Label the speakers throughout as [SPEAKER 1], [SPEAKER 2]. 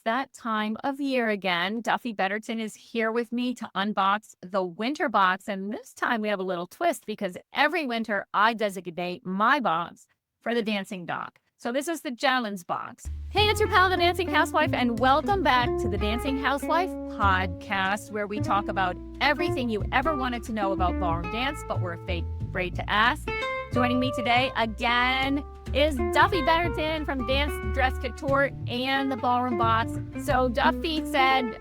[SPEAKER 1] that time of year again. Duffy Betterton is here with me to unbox the winter box. And this time we have a little twist because every winter I designate my box for the dancing dog. So this is the gentleman's box. Hey, it's your pal, the Dancing Housewife, and welcome back to the Dancing Housewife podcast, where we talk about everything you ever wanted to know about ballroom dance, but were afraid to ask. Joining me today again is Duffy Betterton from Dance Dress Couture and the Ballroom Box. So Duffy said,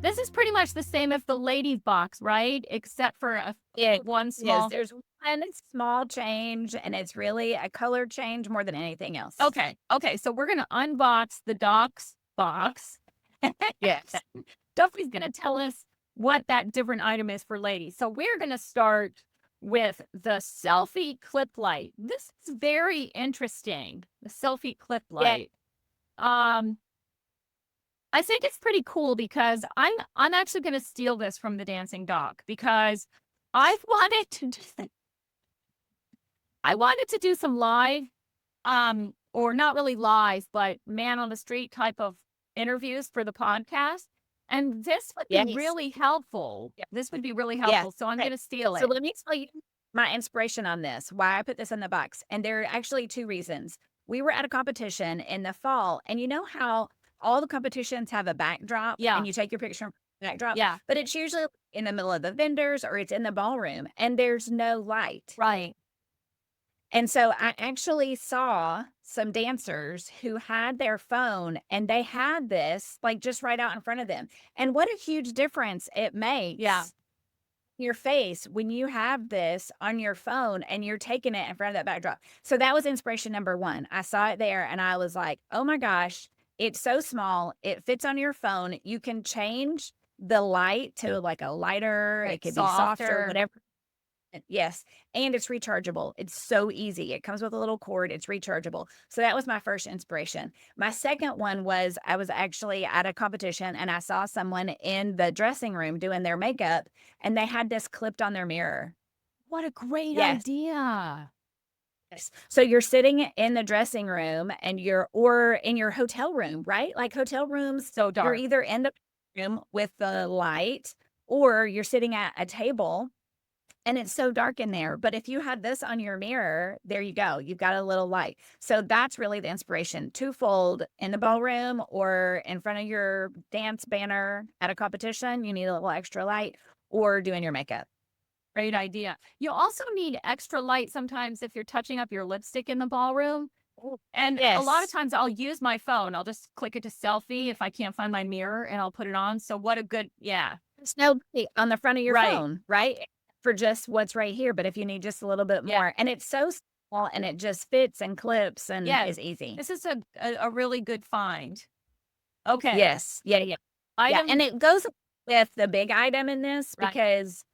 [SPEAKER 1] this is pretty much the same as the ladies box, right? Except for one small.
[SPEAKER 2] Yes, there's one small change, and it's really a color change more than anything else.
[SPEAKER 1] Okay. So we're going to unbox the Doc's box.
[SPEAKER 2] Yes.
[SPEAKER 1] Duffy's going to tell us what that different item is for ladies. So we're going to start with the Selfie clip light. This is very interesting. The Selfie clip light. Yeah. I think it's pretty cool because I'm actually going to steal this from the dancing dog because I wanted to do some live, or not really live, but man on the street type of interviews for the podcast. And this would be really helpful.
[SPEAKER 2] Yeah.
[SPEAKER 1] This would be really helpful. So I'm going to steal it.
[SPEAKER 2] So let me tell you my inspiration on this, why I put this in the box. And there are actually two reasons. We were at a competition in the fall, and you know how all the competitions have a backdrop?
[SPEAKER 1] Yeah.
[SPEAKER 2] And you take your picture from the backdrop?
[SPEAKER 1] Yeah.
[SPEAKER 2] But it's usually in the middle of the vendors or it's in the ballroom, and there's no light.
[SPEAKER 1] Right.
[SPEAKER 2] And so I actually saw some dancers who had their phone, and they had this like just right out in front of them. And what a huge difference it makes.
[SPEAKER 1] Yeah.
[SPEAKER 2] Your face when you have this on your phone and you're taking it in front of that backdrop. So that was inspiration number one. I saw it there and I was like, oh my gosh, it's so small. It fits on your phone. You can change the light to like a lighter.
[SPEAKER 1] Like
[SPEAKER 2] it could
[SPEAKER 1] softer.
[SPEAKER 2] be softer, whatever. Yes. And it's rechargeable. It's so easy. It comes with a little cord. It's rechargeable. So that was my first inspiration. My second one was I was actually at a competition and I saw someone in the dressing room doing their makeup, and they had this clipped on their mirror.
[SPEAKER 1] What a great idea.
[SPEAKER 2] Yes. So you're sitting in the dressing room and or in your hotel room, right? Like hotel rooms.
[SPEAKER 1] So dark.
[SPEAKER 2] You're either in the room with the light or you're sitting at a table and it's so dark in there. But if you had this on your mirror, there you go. You've got a little light. So that's really the inspiration. Twofold, in the ballroom or in front of your dance banner at a competition, you need a little extra light, or doing your makeup.
[SPEAKER 1] Great idea. You also need extra light sometimes if you're touching up your lipstick in the ballroom. And a lot of times I'll use my phone. I'll just click it to selfie if I can't find my mirror, and I'll put it on. So what a good,
[SPEAKER 2] There's no light on the front of your phone, right? For just what's right here. But if you need just a little bit more, and it's so small and it just fits and clips and is easy.
[SPEAKER 1] This is a really good find. Okay.
[SPEAKER 2] Yes. Yeah. And it goes with the big item in this because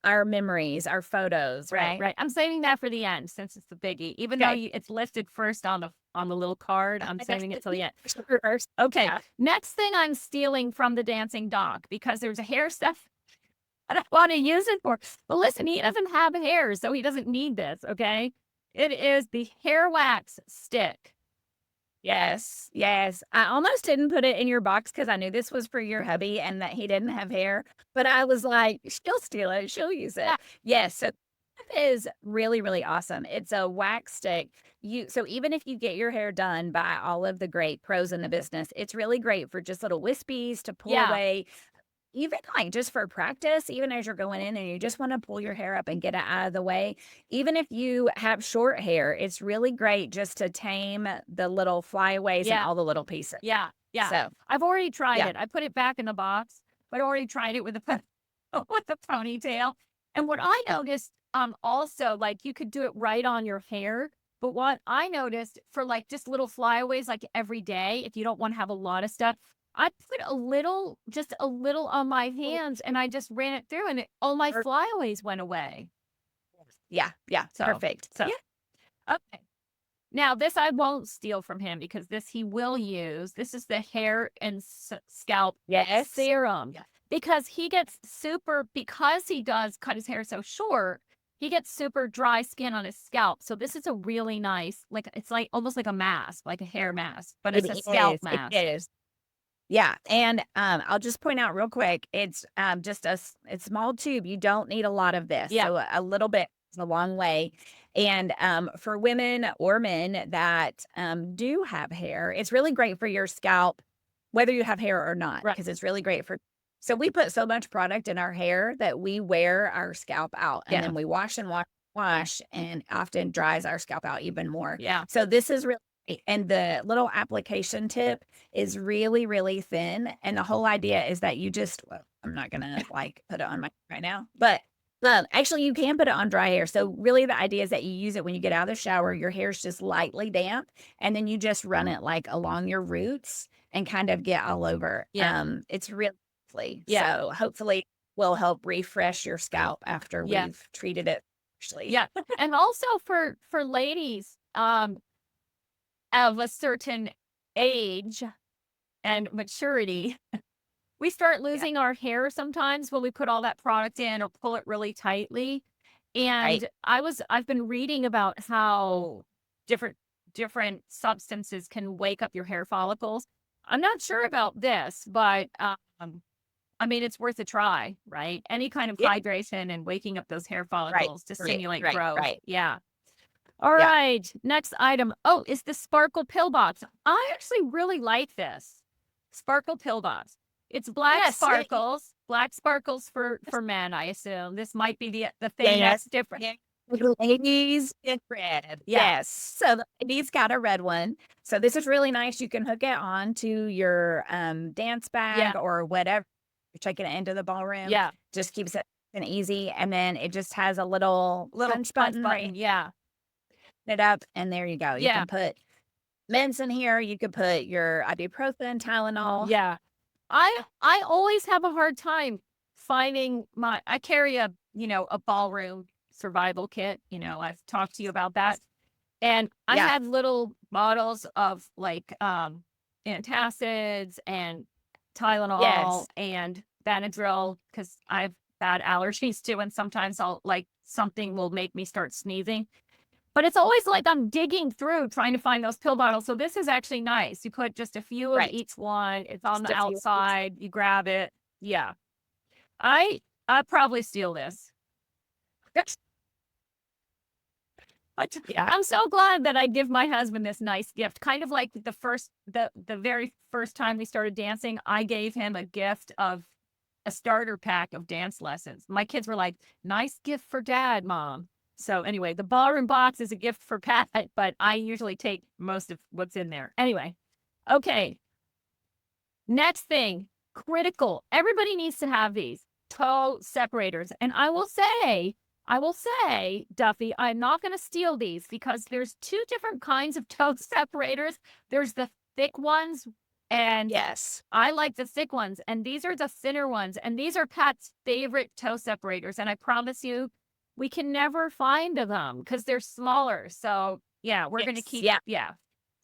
[SPEAKER 2] our memories, our photos, right?
[SPEAKER 1] I'm saving that for the end since it's the biggie. Even though it's listed first on the little card, I'm saving it till the end. Okay. Yeah. Next thing I'm stealing from the dancing dog because there's a hair stuff I don't want to use it for. But listen, he doesn't have hair, so he doesn't need this, okay? It is the hair wax stick.
[SPEAKER 2] Yes. I almost didn't put it in your box because I knew this was for your hubby and that he didn't have hair. But I was like, she'll steal it. She'll use it. Yes. So that is really, really awesome. It's a wax stick. So even if you get your hair done by all of the great pros in the business, it's really great for just little wispies to pull away. Even like just for practice, even as you're going in and you just want to pull your hair up and get it out of the way. Even if you have short hair, it's really great just to tame the little flyaways and all the little pieces.
[SPEAKER 1] Yeah.
[SPEAKER 2] So
[SPEAKER 1] I've already tried it. I put it back in the box, but I already tried it with the ponytail. And what I noticed, also, like you could do it right on your hair. But what I noticed for like just little flyaways, like every day, if you don't want to have a lot of stuff, I put just a little on my hands, and I just ran it through, and all my flyaways went away.
[SPEAKER 2] Yeah. So, perfect.
[SPEAKER 1] So, okay. Now, this I won't steal from him because this he will use. This is the hair and scalp serum. Yeah. Because he does cut his hair so short, he gets super dry skin on his scalp. So this is a really nice, it's like almost like a mask, like a hair mask, but it's a scalp mask.
[SPEAKER 2] It is. Yeah, and, I'll just point out real quick, it's, just a small tube, you don't need a lot of this,
[SPEAKER 1] Yeah.
[SPEAKER 2] so a little bit is a long way, and, for women or men that, do have hair, it's really great for your scalp, whether you have hair or not,
[SPEAKER 1] Right.
[SPEAKER 2] because it's really great for so we put so much product in our hair that we wear our scalp out, and
[SPEAKER 1] Yeah.
[SPEAKER 2] then we wash and wash, and often dries our scalp out even more.
[SPEAKER 1] Yeah.
[SPEAKER 2] So this is really great, and the little application tip is really, really thin, and the whole idea is that you just well, I'm not gonna, like, put it on my right now, but, actually, you can put it on dry hair, so really the idea is that you use it when you get out of the shower, your hair's just lightly damp, and then you just run it, like, along your roots and kind of get all over.
[SPEAKER 1] Yeah.
[SPEAKER 2] It's really lovely,
[SPEAKER 1] Yeah.
[SPEAKER 2] so hopefully will help refresh your scalp after
[SPEAKER 1] Yeah.
[SPEAKER 2] we've treated it actually.
[SPEAKER 1] Yeah. And also for ladies, of a certain age and maturity, we start
[SPEAKER 2] Yeah,
[SPEAKER 1] losing our hair sometimes when we put all that product in or pull it really tightly.
[SPEAKER 2] right.
[SPEAKER 1] And I've been reading about how different different substances can wake up your hair follicles. I'm not sure about this, but I mean it's worth a try, right? Any kind of
[SPEAKER 2] Yeah,
[SPEAKER 1] hydration and waking up those hair
[SPEAKER 2] right,
[SPEAKER 1] follicles to
[SPEAKER 2] right,
[SPEAKER 1] stimulate
[SPEAKER 2] right,
[SPEAKER 1] growth.
[SPEAKER 2] right.
[SPEAKER 1] Yeah. All
[SPEAKER 2] Yeah.
[SPEAKER 1] right, next item. Oh, is the Sparkle Pill Box. I actually really like this. Sparkle Pill Box. It's
[SPEAKER 2] Yes, yeah,
[SPEAKER 1] black sparkles for men, I assume. This might be the thing that's
[SPEAKER 2] yes,
[SPEAKER 1] different.
[SPEAKER 2] yeah. The ladies get red.
[SPEAKER 1] Yeah,
[SPEAKER 2] Yes. So the ladies got a red one. So this is really nice. You can hook it on to your dance
[SPEAKER 1] yeah,
[SPEAKER 2] bag or whatever. You're taking it into the ballroom.
[SPEAKER 1] yeah.
[SPEAKER 2] Just keeps it and easy. And then it just has a little
[SPEAKER 1] Little
[SPEAKER 2] punch
[SPEAKER 1] punch
[SPEAKER 2] button right
[SPEAKER 1] button. Yeah,
[SPEAKER 2] it up. And there you go. You
[SPEAKER 1] yeah,
[SPEAKER 2] can put mints in here. You could put your ibuprofen, Tylenol.
[SPEAKER 1] yeah. I always have a hard time finding my I carry a ballroom survival kit. I've talked to you about that. And I
[SPEAKER 2] Yeah.
[SPEAKER 1] had little bottles of, like, antacids and Tylenol
[SPEAKER 2] Yes.
[SPEAKER 1] and Benadryl because I have bad allergies too, and sometimes something will make me start sneezing. But it's always like I'm digging through trying to find those pill bottles, so this is actually nice. You put just a few of
[SPEAKER 2] Right.
[SPEAKER 1] each one, it's on
[SPEAKER 2] Just
[SPEAKER 1] the
[SPEAKER 2] a few.
[SPEAKER 1] outside, you grab it. Yeah. I I'd probably steal this. I t
[SPEAKER 2] Yeah.
[SPEAKER 1] I'm so glad that I give my husband this nice gift, kind of like the very first time we started dancing, I gave him a gift of a starter pack of dance lessons. My kids were like, "Nice gift for dad, mom." So, anyway, the ballroom box is a gift for Pat, but I usually take most of what's in there. Anyway, okay, next thing, critical. Everybody needs to have these toe separators. And I will say, Duffy, I'm not going to steal these because there's two different kinds of toe separators. There's the thick ones, and
[SPEAKER 2] Yes.
[SPEAKER 1] I like the thick ones, and these are the thinner ones. And these are Pat's favorite toe separators. And I promise you, we can never find them because they're smaller. So, yeah, we're going to
[SPEAKER 2] Yes.
[SPEAKER 1] keep,
[SPEAKER 2] Yeah.
[SPEAKER 1] yeah.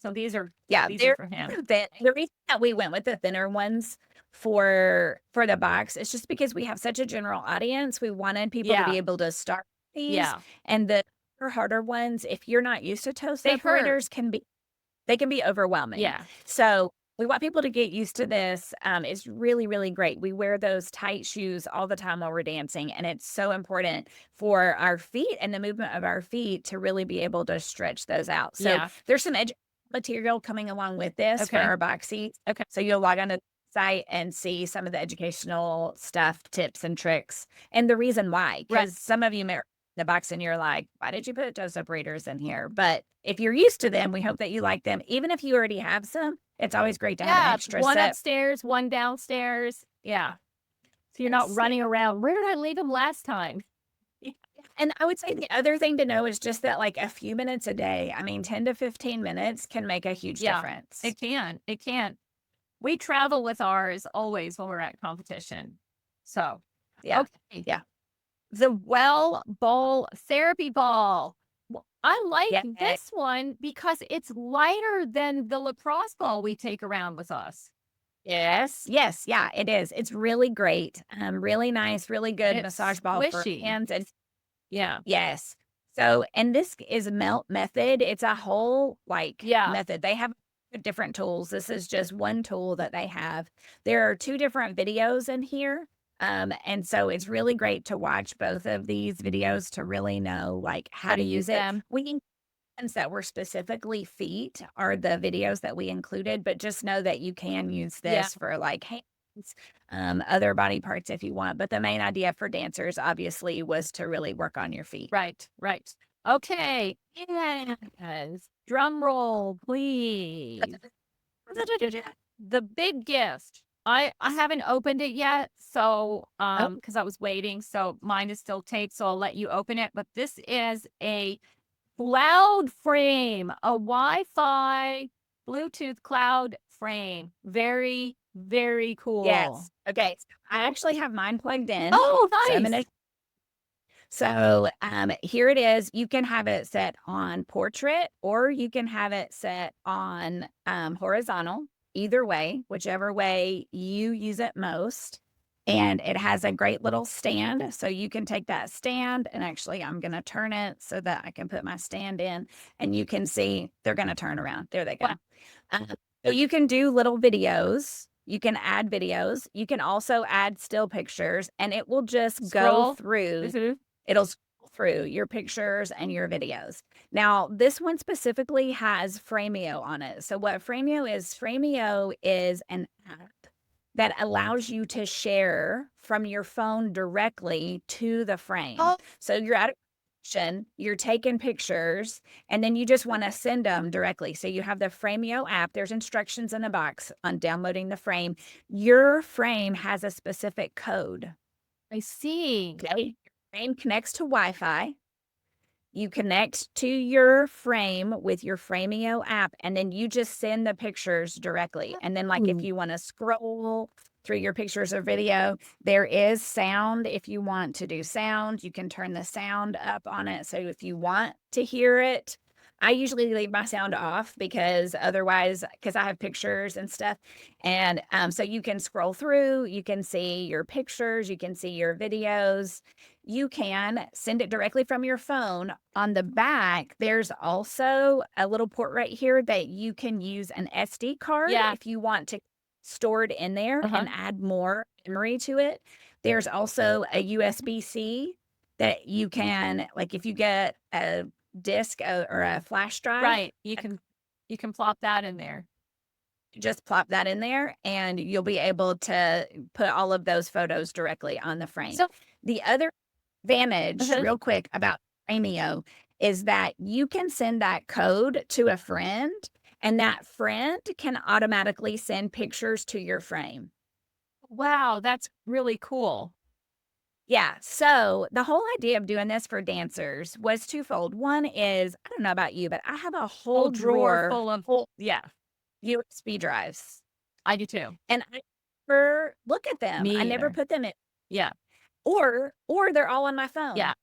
[SPEAKER 1] So
[SPEAKER 2] Yeah,
[SPEAKER 1] these are
[SPEAKER 2] they're
[SPEAKER 1] for him.
[SPEAKER 2] the reason that we went with the thinner ones for the box is just because we have such a general audience. We wanted people to be
[SPEAKER 1] Yeah.
[SPEAKER 2] able to start these,
[SPEAKER 1] Yeah.
[SPEAKER 2] and the harder ones, if you're not used to toe
[SPEAKER 1] They hurt.
[SPEAKER 2] separators, they can be overwhelming.
[SPEAKER 1] Yeah.
[SPEAKER 2] So we want people to get used to this. It's really, really great. We wear those tight shoes all the time while we're dancing, and it's so important for our feet and the movement of our feet to really be able to stretch those out. So
[SPEAKER 1] Yeah.
[SPEAKER 2] there's some material coming along with this for
[SPEAKER 1] Okay.
[SPEAKER 2] our box seats.
[SPEAKER 1] Okay.
[SPEAKER 2] So you'll log on to the site and see some of the educational stuff, tips, and tricks, and the reason why.
[SPEAKER 1] Right.
[SPEAKER 2] Because some of you may the box and you're like, why did you put toe separators in here? But if you're used to them, we hope that you like them. Even if you already have some, it's always great to have an
[SPEAKER 1] Yeah.
[SPEAKER 2] extra
[SPEAKER 1] One
[SPEAKER 2] set.
[SPEAKER 1] upstairs, one downstairs. Yeah. So you're not
[SPEAKER 2] Yes,
[SPEAKER 1] running around. Where did I leave them last time?
[SPEAKER 2] yeah. And I would say the other thing to know is just that like a few minutes a day, I mean, 10 to 15 minutes can make a huge
[SPEAKER 1] Yeah.
[SPEAKER 2] difference.
[SPEAKER 1] It can. It can. We travel with ours always when we're at competition. So,
[SPEAKER 2] Yeah.
[SPEAKER 1] okay.
[SPEAKER 2] Yeah.
[SPEAKER 1] The Well Bowl Therapy Ball. I like
[SPEAKER 2] Yeah.
[SPEAKER 1] this one because it's lighter than the lacrosse ball we take around with us.
[SPEAKER 2] Yes. Yes. Yeah, it is. It's really great. Really nice, really good
[SPEAKER 1] It's
[SPEAKER 2] massage ball for
[SPEAKER 1] squishy.
[SPEAKER 2] hands and
[SPEAKER 1] Yeah.
[SPEAKER 2] yes. So, and this is melt method. It's a whole like
[SPEAKER 1] Yeah.
[SPEAKER 2] method. They have different tools. This is just one tool that they have. There are 2 different videos in here, and so it's really great to watch both of these videos to really know, like, how
[SPEAKER 1] How to
[SPEAKER 2] to
[SPEAKER 1] use
[SPEAKER 2] use it.
[SPEAKER 1] them.
[SPEAKER 2] We ones that were specifically feet are the videos that we included, but just know that you can use
[SPEAKER 1] Yeah.
[SPEAKER 2] this for, like, hands, other body parts if you want, but the main idea for dancers, obviously, was to really work on your feet.
[SPEAKER 1] Right, right. Okay. Yes. Drum roll, please. The big gift. I haven't opened it yet, so
[SPEAKER 2] Oh,
[SPEAKER 1] because I was waiting, so mine is still taped, so I'll let you open it. But this is a cloud frame, a Wi-Fi Bluetooth cloud frame. Very, very cool.
[SPEAKER 2] yes. Okay, so I actually have mine plugged in,
[SPEAKER 1] Oh,
[SPEAKER 2] so I'm
[SPEAKER 1] nice.
[SPEAKER 2] gonna here it is. You can have it set on portrait or you can have it set on horizontal, either way, whichever way you use it most. And it has a great little stand. So you can take that stand and actually, I'm going to turn it so that I can put my stand in and you can see they're going to turn around. There they go.
[SPEAKER 1] Wow.
[SPEAKER 2] Uh, so you can do little videos. You can add videos. You can also add still pictures and it will just go
[SPEAKER 1] Scroll.
[SPEAKER 2] through
[SPEAKER 1] Mhm.
[SPEAKER 2] It'll scroll through your pictures and your videos. Now, this one specifically has Frameo on it. So what Frameo is an app that allows you to share from your phone directly to the frame.
[SPEAKER 1] Oh,
[SPEAKER 2] So you're at a function, you're taking pictures, and then you just want to send them directly. So you have the Frameo app. There's instructions in the box on downloading the frame. Your frame has a specific code.
[SPEAKER 1] I see.
[SPEAKER 2] Okay. Your frame connects to Wi-Fi. You connect to your frame with your Frameo app, and then you just send the pictures directly. And then, like, if
[SPEAKER 1] Ooh.
[SPEAKER 2] you want to scroll through your pictures or video, there is sound. If you want to do sound, you can turn the sound up on it. So if you want to hear it, I usually leave my sound off because otherwise, because I have pictures and stuff. And so you can scroll through, you can see your pictures, you can see your videos. You can send it directly from your phone. On the back, there's also a little port right here that you can use an SD card
[SPEAKER 1] Yeah.
[SPEAKER 2] if you want to store it in there
[SPEAKER 1] Uh-huh.
[SPEAKER 2] and add more memory to it. There's also a USB-C that you can, like, if you get a disk or a flash drive,
[SPEAKER 1] Right. You can plop that in there.
[SPEAKER 2] just plop that in there and you'll be able to put all of those photos directly on the frame.
[SPEAKER 1] So
[SPEAKER 2] The other advantage,
[SPEAKER 1] uh-huh.
[SPEAKER 2] real quick, about Vimeo is that you can send that code to a friend and that friend can automatically send pictures to your frame.
[SPEAKER 1] Wow, that's really cool.
[SPEAKER 2] Yeah. So the whole idea of doing this for dancers was twofold. One is, I don't know about you, but I have a
[SPEAKER 1] Whole
[SPEAKER 2] whole
[SPEAKER 1] drawer
[SPEAKER 2] drawer
[SPEAKER 1] full of
[SPEAKER 2] full
[SPEAKER 1] yeah,
[SPEAKER 2] USB drives.
[SPEAKER 1] I do too.
[SPEAKER 2] And I never look at them. I
[SPEAKER 1] Me
[SPEAKER 2] never
[SPEAKER 1] either.
[SPEAKER 2] put them in
[SPEAKER 1] Yeah,
[SPEAKER 2] or they're all on my
[SPEAKER 1] yeah,
[SPEAKER 2] phone.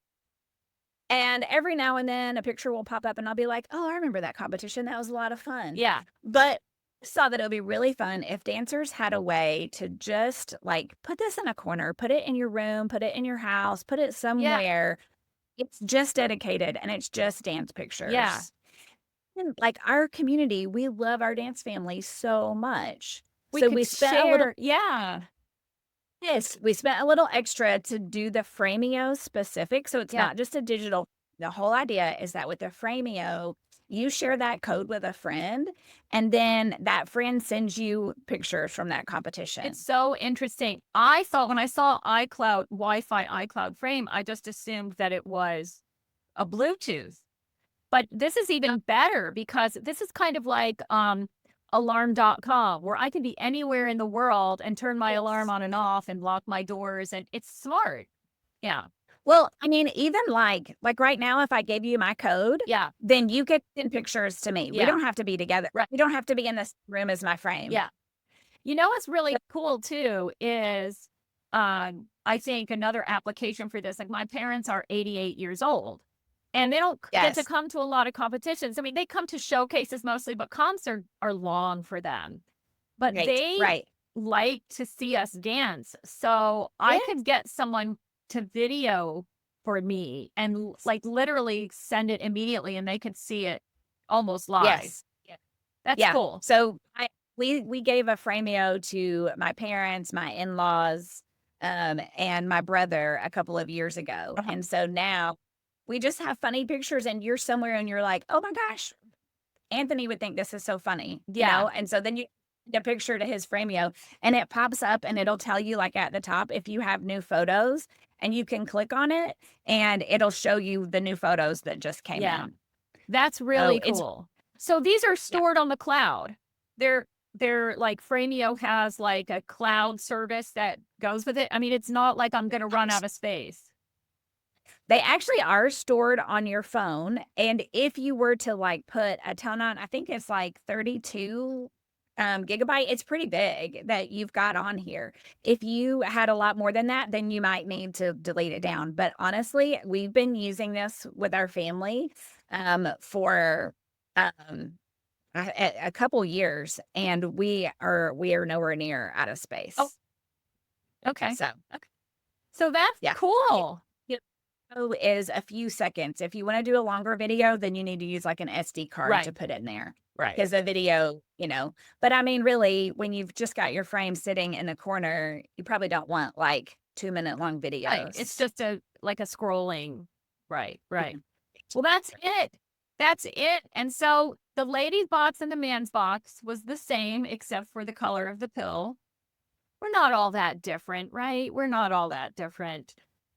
[SPEAKER 2] And every now and then a picture will pop up and I'll be like, "Oh, I remember that competition. That was a lot of fun."
[SPEAKER 1] yeah,
[SPEAKER 2] But I saw that it would be really fun if dancers had a way to just like put this in a corner, put it in your room, put it in your house, put it
[SPEAKER 1] yeah,
[SPEAKER 2] somewhere. It's just dedicated and it's just dance
[SPEAKER 1] yeah.
[SPEAKER 2] pictures. And like our community, we love our dance family so much.
[SPEAKER 1] We
[SPEAKER 2] So
[SPEAKER 1] could
[SPEAKER 2] we spent a little
[SPEAKER 1] share yeah,
[SPEAKER 2] Yes, we spent a little extra to do the Frameo specific, so it's
[SPEAKER 1] yeah.
[SPEAKER 2] not just a digital. The whole idea is that with the Frameo, you share that code with a friend, and then that friend sends you pictures from that
[SPEAKER 1] It's
[SPEAKER 2] competition.
[SPEAKER 1] so interesting. I thought when I saw iCloud Wi-Fi iCloud frame, I just assumed that it was a Bluetooth. But this is even better because this is kind of like alarm.com where I can be anywhere in the world and turn my alarm
[SPEAKER 2] Yes.
[SPEAKER 1] on and off and lock my doors and it's smart. Yeah.
[SPEAKER 2] Well, I mean, even like right now, if I gave you my code,
[SPEAKER 1] Yeah.
[SPEAKER 2] then you could send pictures to me. We
[SPEAKER 1] Yeah.
[SPEAKER 2] don't have to be together.
[SPEAKER 1] Right.
[SPEAKER 2] We don't have to be in this room as my frame.
[SPEAKER 1] Yeah. You know what's really cool too is I think another application for this, like my parents are 88 years old and they don't get to
[SPEAKER 2] Yes.
[SPEAKER 1] come to a lot of competitions. I mean, they come to showcases mostly, but comps are long for them. But
[SPEAKER 2] Right.
[SPEAKER 1] they
[SPEAKER 2] Right.
[SPEAKER 1] like to see us dance. So I
[SPEAKER 2] Yes.
[SPEAKER 1] could get someone to video for me and like literally send it immediately and they could see it almost live.
[SPEAKER 2] Yes.
[SPEAKER 1] That's
[SPEAKER 2] Yeah.
[SPEAKER 1] cool.
[SPEAKER 2] So we gave a Frameo to my parents, my in-laws, and my brother a couple of years ago.
[SPEAKER 1] Uh-huh.
[SPEAKER 2] And so now we just have funny pictures and you're somewhere and you're like, "Oh my gosh, Anthony would think this is so funny,"
[SPEAKER 1] Yeah.
[SPEAKER 2] And so then you send a picture to his Frameo and it pops up and it'll tell you like at the top if you have new photos and you can click on it and it'll show you the new photos that just came
[SPEAKER 1] Yeah.
[SPEAKER 2] in.
[SPEAKER 1] That's
[SPEAKER 2] So
[SPEAKER 1] really
[SPEAKER 2] it's
[SPEAKER 1] cool. So these are
[SPEAKER 2] yeah.
[SPEAKER 1] stored on the cloud. They're like Frameo has like a cloud service that goes with it. I mean, it's not like I'm gonna run out of space.
[SPEAKER 2] They actually are stored on your phone, and if you were to, like, put a ton on I think it's, like, 32, gigabyte, it's pretty big that you've got on here. If you had a lot more than that, then you might need to delete it down, but honestly, we've been using this with our family, for, um, a couple years, and we are nowhere near out of
[SPEAKER 1] Oh,
[SPEAKER 2] space.
[SPEAKER 1] okay.
[SPEAKER 2] So,
[SPEAKER 1] Okay. So that's
[SPEAKER 2] yeah.
[SPEAKER 1] cool.
[SPEAKER 2] Is a few seconds. If you wanna do a longer video, then you need to use, like, an SD card
[SPEAKER 1] Right.
[SPEAKER 2] to put in there,
[SPEAKER 1] Right.
[SPEAKER 2] because the video, but, I mean, really, when you've just got your frame sitting in the corner, you probably don't want, like, 2-minute long
[SPEAKER 1] Right. It's
[SPEAKER 2] videos.
[SPEAKER 1] just a like a scrolling. Right. Right.
[SPEAKER 2] Mhm.
[SPEAKER 1] Well, that's it. That's it. And so the ladies' box and the man's box was the same except for the color of the pill. We're not all that different, right? We're not all that different.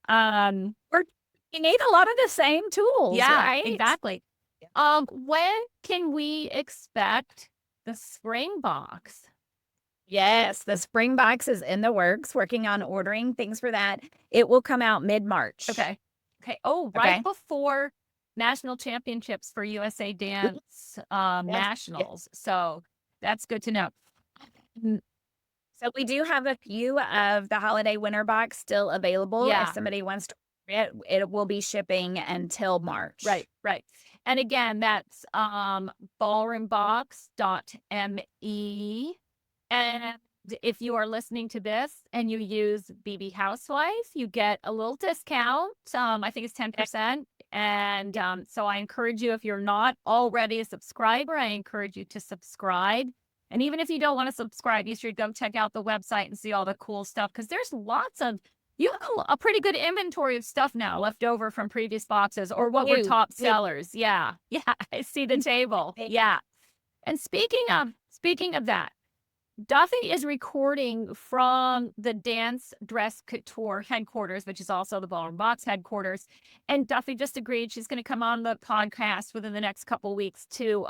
[SPEAKER 1] Um,
[SPEAKER 2] Or you need a lot of the same tools,
[SPEAKER 1] yeah,
[SPEAKER 2] right?
[SPEAKER 1] exactly.
[SPEAKER 2] Yeah.
[SPEAKER 1] When can we expect the spring box?
[SPEAKER 2] Yes, the spring box is in the works, working on ordering things for that. It will come out mid-March,
[SPEAKER 1] Okay. Okay. Oh, right
[SPEAKER 2] okay?
[SPEAKER 1] before national championships for USA
[SPEAKER 2] Ooh,
[SPEAKER 1] Dance
[SPEAKER 2] yes, yeah.
[SPEAKER 1] nationals. So that's good to know. Mm,
[SPEAKER 2] So we do have a few of the holiday winter box still available. If
[SPEAKER 1] yeah,
[SPEAKER 2] somebody wants to order it, it will be shipping until March.
[SPEAKER 1] right, right. And again, that's ballroombox.me. And if you are listening to this and you use BB Housewife, you get a little discount. I think it's 10%. And so I encourage you, if you're not already a subscriber, I encourage you to subscribe. And even if you don't want to subscribe, you should go check out the website and see all the cool stuff because there's lots of you have a pretty good inventory of stuff now left over from previous boxes or what were
[SPEAKER 2] You,
[SPEAKER 1] top
[SPEAKER 2] you,
[SPEAKER 1] sellers. Yeah. Yeah. I see the table.
[SPEAKER 2] you-
[SPEAKER 1] Yeah. And speaking of that, Duffy is recording from the Dance Dress Couture headquarters, which is also the Ballroom Box headquarters. And Duffy just agreed she's going to come on the podcast within the next couple weeks to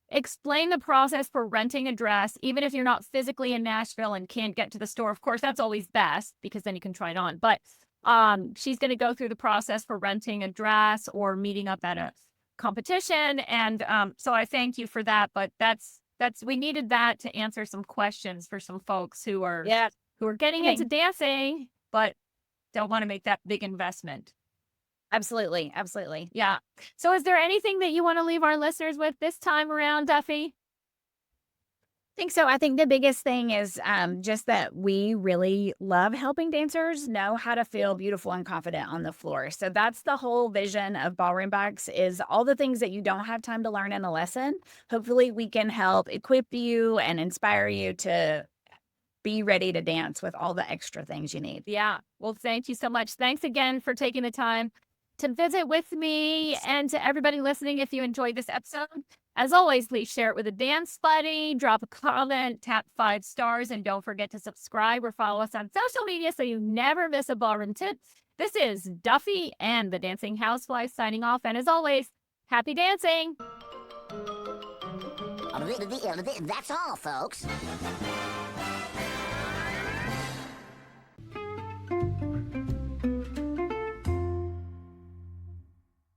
[SPEAKER 1] explain the process for renting a dress, even if you're not physically in Nashville and can't get to the store. Of course, that's always best because then you can try it on. But she's going to go through the process for renting a dress or meeting up at a competition. And so I thank you for that. But that's we needed that to answer some questions for some folks who are
[SPEAKER 2] yeah.
[SPEAKER 1] getting into dancing but don't want to make that big investment.
[SPEAKER 2] Absolutely. Absolutely.
[SPEAKER 1] Yeah. So is there anything that you want to leave our listeners with this time around, Duffy?
[SPEAKER 2] Think so. I think the biggest thing is just that we really love helping dancers know how to feel beautiful and confident on the floor. So that's the whole vision of Ballroom Box is all the things that you don't have time to learn in a lesson. Hopefully we can help equip you and inspire you to be ready to dance with all the extra things you need.
[SPEAKER 1] Yeah. Well, thank you so much. Thanks again for taking the time to visit with me and to everybody listening. If you enjoyed this episode, as always, please share it with a dance buddy, drop a comment, tap 5 stars, and don't forget to subscribe or follow us on social media so you never miss a ballroom tip. This is Duffy and the Dancing Housewife signing off. And as always, happy dancing.
[SPEAKER 3] That's all, folks.